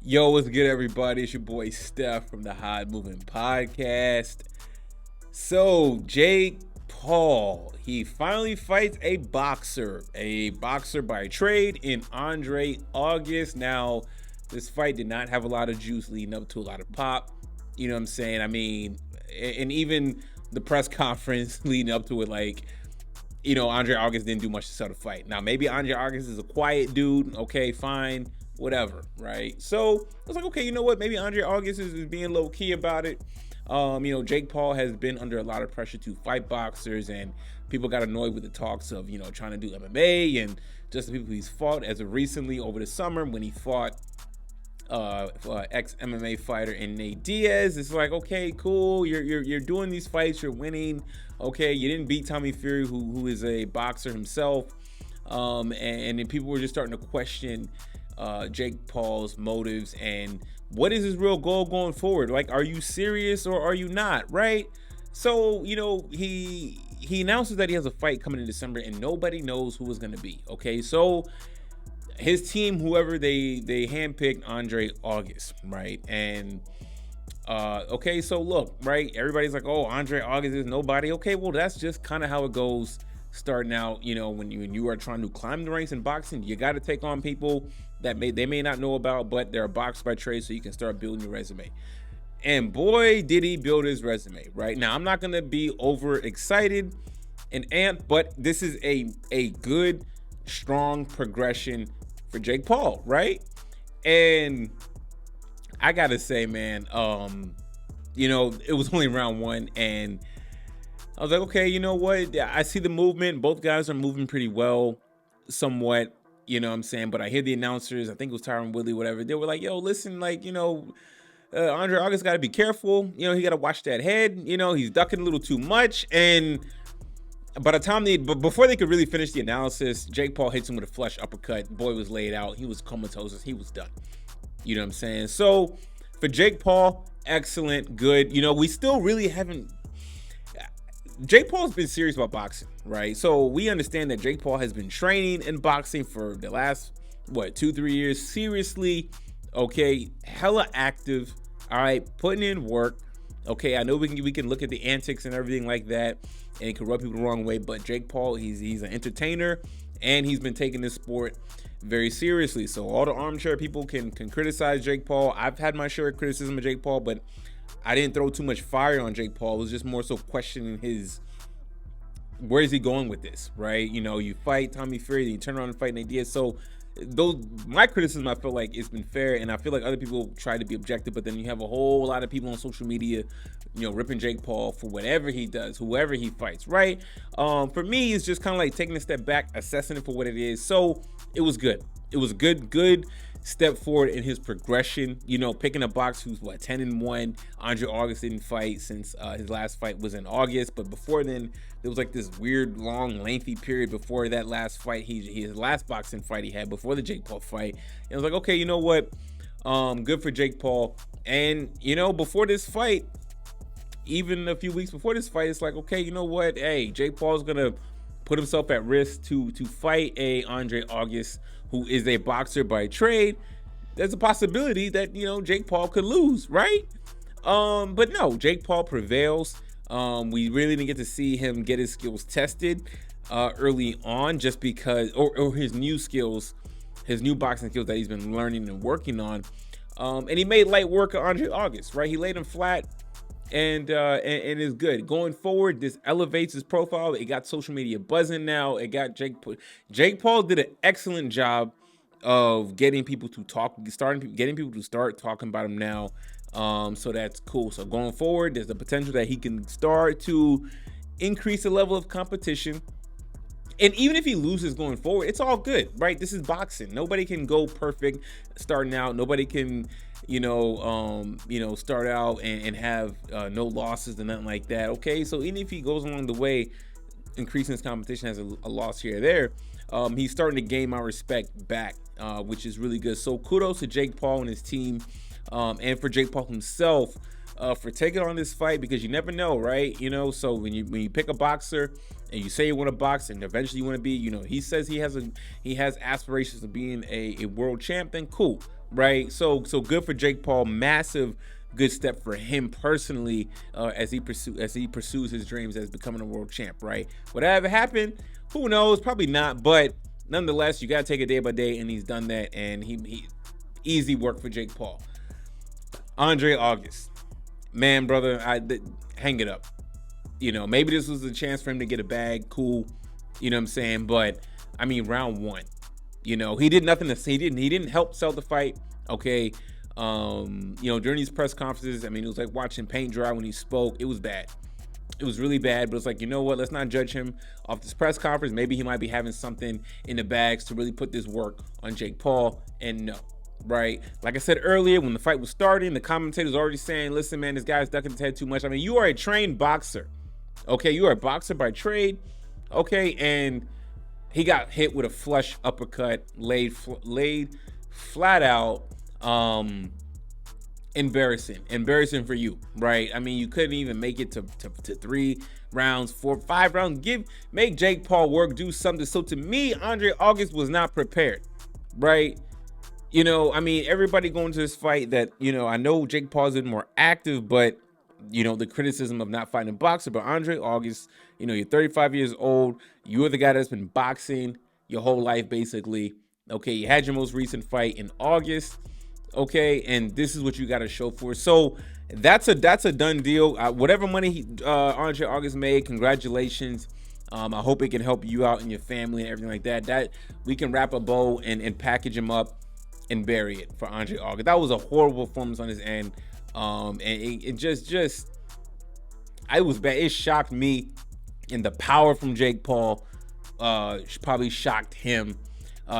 Yo, what's good, everybody? It's your boy Steph from the Hot Moving Podcast. So, Jake Paul, he finally fights a boxer by trade in Andre August. Now, this fight did not have a lot of juice leading up to a lot of pop. You know what I'm saying? I mean, and even the press conference leading up to it, Andre August didn't do much to sell the fight. Now, maybe Andre August is a quiet dude. Okay, fine. Whatever, right? So I was like, okay, you know what? Maybe Andre August is being low key about it. Jake Paul has been under a lot of pressure to fight boxers, and people got annoyed with the talks of, trying to do MMA and just the people he's fought as of recently over the summer when he fought ex MMA fighter in Nate Diaz. It's like, okay, cool. You're doing these fights. You're winning. Okay, you didn't beat Tommy Fury, who is a boxer himself. And then people were just starting to question Jake Paul's motives and what is his real goal going forward. Like, are you serious or are you not, right? So, he announces that he has a fight coming in December and nobody knows who it's going to be. Okay, so his team, whoever they handpicked Andre August, right? And okay, so look, right, everybody's like, oh, Andre August is nobody. Okay, well, that's just kind of how it goes starting out. When you are trying to climb the ranks in boxing, you got to take on people that they may not know about, but they're boxed by trade, so you can start building your resume. And boy, did he build his resume. Right now, I'm not gonna be over excited and amped, but this is a good, strong progression for Jake Paul, right? And I gotta say, man, it was only round one, and I was like, okay, you know what? I see the movement. Both guys are moving pretty well, somewhat, you know what I'm saying? But I hear the announcers, I think it was Tyron Woodley, whatever. They were like, yo, listen, Andre August got to be careful. He got to watch that head. He's ducking a little too much. And by the time before they could really finish the analysis, Jake Paul hits him with a flush uppercut. Boy was laid out. He was comatose. He was done. You know what I'm saying? So for Jake Paul, excellent, good. We still really haven't. Jake Paul's been serious about boxing, right? So we understand that Jake Paul has been training in boxing for the last, 2-3 years, seriously, okay, hella active, all right, putting in work, okay. I know we can look at the antics and everything like that, and it can rub people the wrong way, but Jake Paul, he's an entertainer, and he's been taking this sport very seriously. So all the armchair people can criticize Jake Paul. I've had my share of criticism of Jake Paul, but I didn't throw too much fire on Jake Paul. It was just more so questioning where is he going with this, right? You fight Tommy Fury, then you turn around and fight Nate Diaz. So my criticism, I feel like it's been fair, and I feel like other people try to be objective, but then you have a whole lot of people on social media, ripping Jake Paul for whatever he does, whoever he fights, right? For me, it's just kind of like taking a step back, assessing it for what it is. So it was good. It was good step forward in his progression, picking a box who's 10-1. Andre August didn't fight since his last fight was in August, but before then there was like this weird long lengthy period before that last fight, his last boxing fight he had before the Jake Paul fight. And I was like, okay, you know what, good for Jake Paul. And before this fight, even a few weeks before this fight, it's like, okay, you know what, hey, Jake Paul's gonna put himself at risk to fight a Andre August who is a boxer by trade. There's a possibility that Jake Paul could lose, right? But no, Jake Paul prevails. We really didn't get to see him get his skills tested early on, just because, or his new skills, his new boxing skills that he's been learning and working on. And he made light work of Andre August, right? He laid him flat, and is good going forward. This elevates his profile. It got social media buzzing now. It got Jake Paul did an excellent job of getting people to start talking about him now. So that's cool. So going forward, there's the potential that he can start to increase the level of competition. And even if he loses going forward, it's all good, right? This is boxing. Nobody can go perfect starting out. Nobody can, start out and have no losses and nothing like that. Okay, so even if he goes along the way, increasing his competition, has a loss here or there, he's starting to gain my respect back, which is really good. So kudos to Jake Paul and his team, and for Jake Paul himself, for taking on this fight, because you never know, right? So when you pick a boxer and you say you want to box and eventually you want to be, he says he has aspirations of being a world champ, then cool. right? So good for Jake Paul. Massive good step for him personally, as he pursues his dreams as becoming a world champ, right? Whatever happened, who knows? Probably not, but nonetheless, you gotta take it day by day, and he's done that, and he easy work for Jake Paul. Andre August, man, brother, hang it up. You know, maybe this was a chance for him to get a bag, cool. You know what I'm saying? But I mean, round one, you know, he did nothing to say. He didn't help sell the fight. Okay. You know, during these press conferences, I mean, it was like watching paint dry when he spoke. It was bad. It was really bad, but it's like, you know what? Let's not judge him off this press conference. Maybe he might be having something in the bags to really put this work on Jake Paul. And no, right? Like I said earlier, when the fight was starting, the commentators already saying, listen, man, this guy's ducking his head too much. I mean, you are a trained boxer. Okay, you are a boxer by trade. Okay, and he got hit with a flush uppercut, laid flat out. Embarrassing for you, right? I mean, you couldn't even make it to 3 rounds, 4, 5 rounds. Make Jake Paul work, do something. So to me, Andre August was not prepared, right? You know, I mean, everybody going to this fight that, you know, I know Jake Paul's been more active, but you know, the criticism of not fighting a boxer. But Andre August, you know, you're 35 years old. You're the guy that's been boxing your whole life, basically. Okay, you had your most recent fight in August. Okay, and this is what you got to show for. So that's a done deal. Whatever money Andre August made, congratulations. I hope it can help you out and your family and everything like that. That we can wrap a bow and package him up and bury it for Andre August. That was a horrible performance on his end. And it just I was bad. It shocked me, and the power from Jake Paul probably shocked him.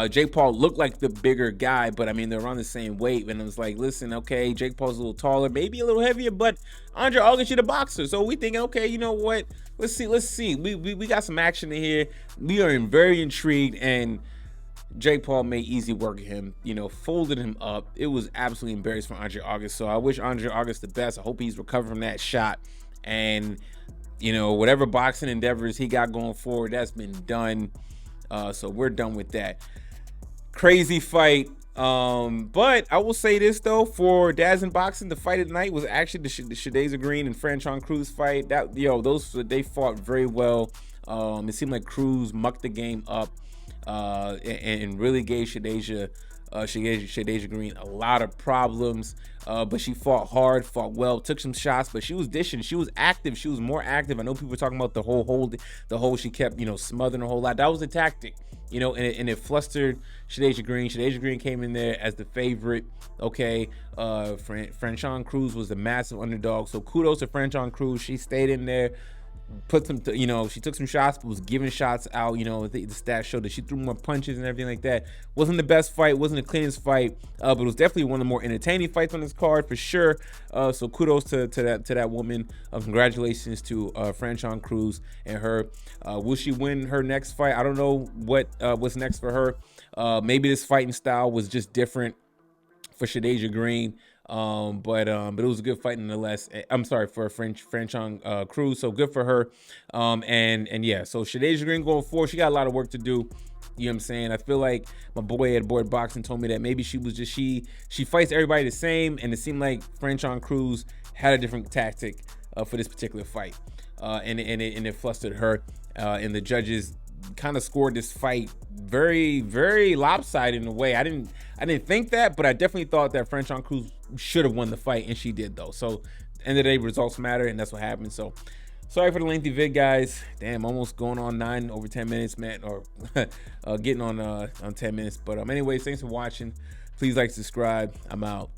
Jake Paul looked like the bigger guy, but I mean, they're around the same weight. And it was like, listen, okay, Jake Paul's a little taller, maybe a little heavier, but Andre August, you're the boxer. So we thinking, okay, you know what? Let's see. We got some action in here. We are very intrigued, and Jake Paul made easy work of him, you know, folded him up. It was absolutely embarrassing for Andre August. So I wish Andre August the best. I hope he's recovered from that shot. And, you know, whatever boxing endeavors he got going forward, that's been done. So we're done with that. Crazy fight. But I will say this though, for DAZN Boxing, the fight of the night was actually the Shadaza Green and Franchon Cruz fight. They fought very well. It seemed like Cruz mucked the game up and really gave Shadaza Green a lot of problems. But she fought hard, fought well, took some shots, but she was dishing. She was active. She was more active. I know people were talking about the whole she kept, you know, smothering a whole lot. That was a tactic, you know, and it flustered Shadaza Green. Shadaza Green came in there as the favorite. Okay, Franchon Cruz was the massive underdog. So kudos to Franchon Cruz. She stayed in there. Put some, you know, she took some shots, but was giving shots out. You know, the stats showed that she threw more punches and everything like that. Wasn't the best fight, wasn't the cleanest fight, but it was definitely one of the more entertaining fights on this card for sure. So kudos to that woman. Congratulations to Franchon Cruz and her. Will she win her next fight? I don't know what's next for her. Maybe this fighting style was just different for Shadaza Green. But it was a good fight nonetheless. I'm sorry for Franchon Cruz, so good for her. And yeah, so Shadaza Green going forward, she got a lot of work to do. You know what I'm saying? I feel like my boy at Board Boxing told me that maybe she was just she fights everybody the same, and it seemed like Franchon Cruz had a different tactic for this particular fight, and it flustered her. And the judges kind of scored this fight very, very lopsided in a way. I didn't think that, but I definitely thought that Franchon Cruz should have won the fight, and she did though. So end of the day, results matter, and that's what happened. So sorry for the lengthy vid, guys. Damn, almost going on 9 over 10 minutes, man, or getting on 10 minutes. But anyways, thanks for watching. Please like, subscribe. I'm out.